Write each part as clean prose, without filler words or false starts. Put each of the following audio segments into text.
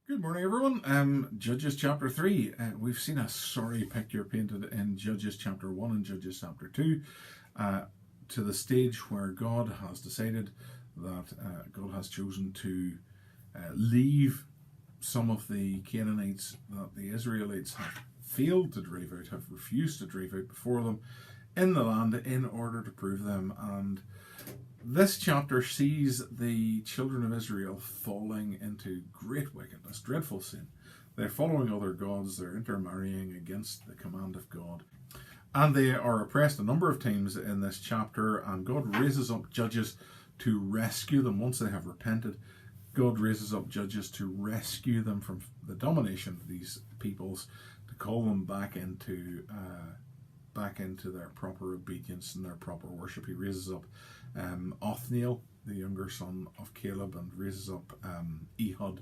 Good morning, everyone. Judges chapter 3. We've seen a sorry picture painted in Judges chapter 1 and Judges chapter 2 to the stage where God has decided that God has chosen to leave some of the Canaanites that the Israelites have failed to drive out, have refused to drive out before them in the land in order to prove them. And this chapter sees the children of Israel falling into great wickedness, dreadful sin. They're following other gods, they're intermarrying against the command of God. And they are oppressed a number of times in this chapter, and God raises up judges to rescue them once they have repented. God raises up judges to rescue them from the domination of these peoples, to call them back into their proper obedience and their proper worship. He raises up Othniel, the younger son of Caleb, and raises up Ehud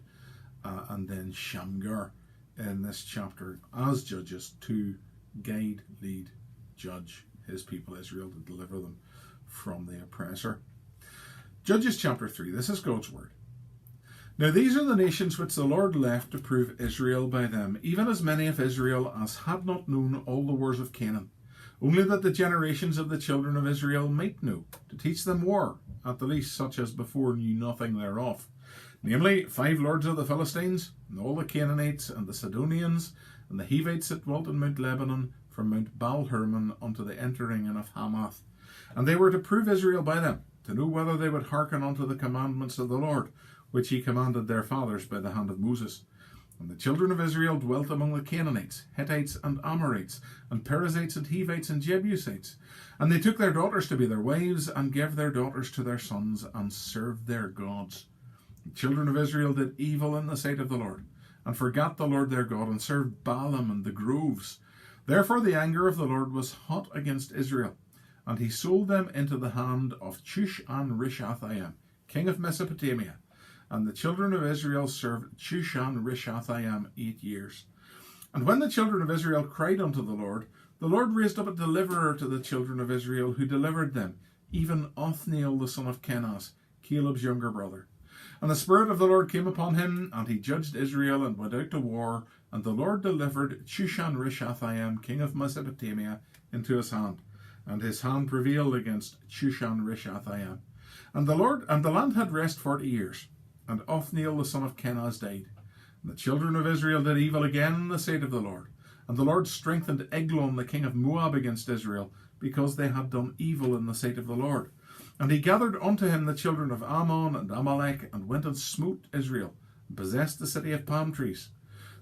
and then Shamgar in this chapter as judges to guide, lead, judge his people Israel, to deliver them from the oppressor. Judges chapter 3, this is God's word. Now these are the nations which the Lord left to prove Israel by them, even as many of Israel as had not known all the wars of Canaan, only that the generations of the children of Israel might know, to teach them war, at the least such as before knew nothing thereof. Namely, 5 lords of the Philistines, and all the Canaanites, and the Sidonians, and the Hivites that dwelt in Mount Lebanon, from Mount Baal-Hermon unto the entering in of Hamath. And they were to prove Israel by them, to know whether they would hearken unto the commandments of the Lord, which he commanded their fathers by the hand of Moses. And the children of Israel dwelt among the Canaanites, Hittites, and Amorites, and Perizzites, and Hivites, and Jebusites. And they took their daughters to be their wives, and gave their daughters to their sons, and served their gods. The children of Israel did evil in the sight of the Lord, and forgat the Lord their God, and served Baalim and the groves. Therefore the anger of the Lord was hot against Israel, and he sold them into the hand of Chushan-Rishathaim, king of Mesopotamia. And the children of Israel served Chushan-Rishathaim 8 years. And when the children of Israel cried unto the Lord raised up a deliverer to the children of Israel, who delivered them, even Othniel the son of Kenaz, Caleb's younger brother. And the Spirit of the Lord came upon him, and he judged Israel, and went out to war. And the Lord delivered Chushan-Rishathaim, king of Mesopotamia, into his hand. And his hand prevailed against Chushan-Rishathaim. And the land had rest 40 years. And Othniel the son of Kenaz died. And the children of Israel did evil again in the sight of the Lord. And the Lord strengthened Eglon the king of Moab against Israel, because they had done evil in the sight of the Lord. And he gathered unto him the children of Ammon and Amalek, and went and smote Israel, and possessed the city of palm trees.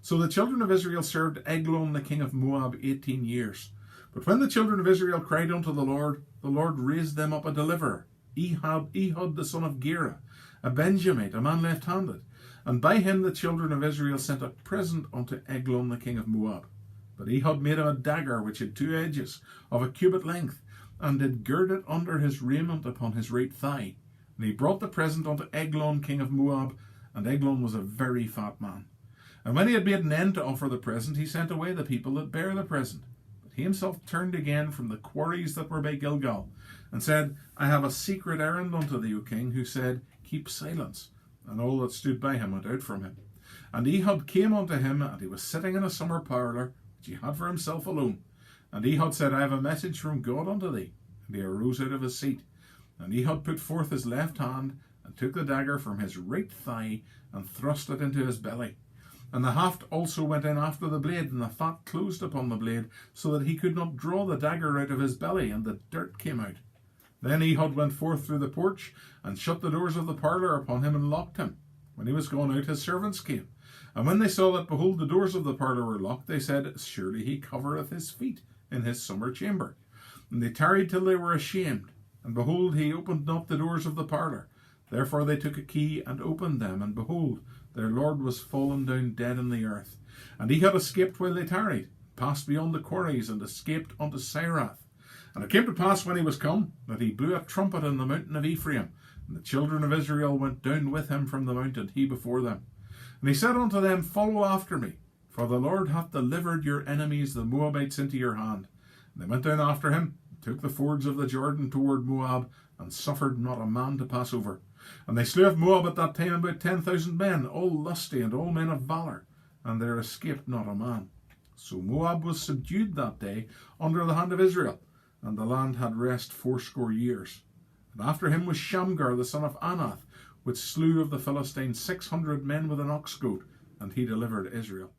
So the children of Israel served Eglon the king of Moab 18 years. But when the children of Israel cried unto the Lord raised them up a deliverer, Ehud the son of Gera, a Benjamite, a man left-handed. And by him the children of Israel sent a present unto Eglon the king of Moab. But Ehud made him a dagger which had 2 edges, of a cubit length, and did gird it under his raiment upon his right thigh. And he brought the present unto Eglon king of Moab, and Eglon was a very fat man. And when he had made an end to offer the present, he sent away the people that bare the present. But he himself turned again from the quarries that were by Gilgal, and said, I have a secret errand unto thee, O king, who said, Keep silence. And all that stood by him went out from him. And Ehud came unto him, and he was sitting in a summer parlour, which he had for himself alone. And Ehud said, I have a message from God unto thee. And he arose out of his seat. And Ehud put forth his left hand, and took the dagger from his right thigh, and thrust it into his belly. And the haft also went in after the blade, and the fat closed upon the blade, so that he could not draw the dagger out of his belly, and the dirt came out. Then Ehud went forth through the porch, and shut the doors of the parlour upon him, and locked him. When he was gone out, his servants came. And when they saw that, behold, the doors of the parlour were locked, they said, Surely he covereth his feet in his summer chamber. And they tarried till they were ashamed. And behold, he opened not the doors of the parlour. Therefore they took a key, and opened them. And behold, their lord was fallen down dead in the earth. And he had escaped while they tarried, passed beyond the quarries, and escaped unto Sirath. And it came to pass, when he was come, that he blew a trumpet in the mountain of Ephraim. And the children of Israel went down with him from the mountain, he before them. And he said unto them, Follow after me, for the Lord hath delivered your enemies, the Moabites, into your hand. And they went down after him, took the fords of the Jordan toward Moab, and suffered not a man to pass over. And they slew of Moab at that time about 10,000 men, all lusty and all men of valour, and there escaped not a man. So Moab was subdued that day under the hand of Israel, and the land had rest 80 years. And after him was Shamgar the son of Anath, which slew of the Philistines 600 men with an ox goad, and he delivered Israel.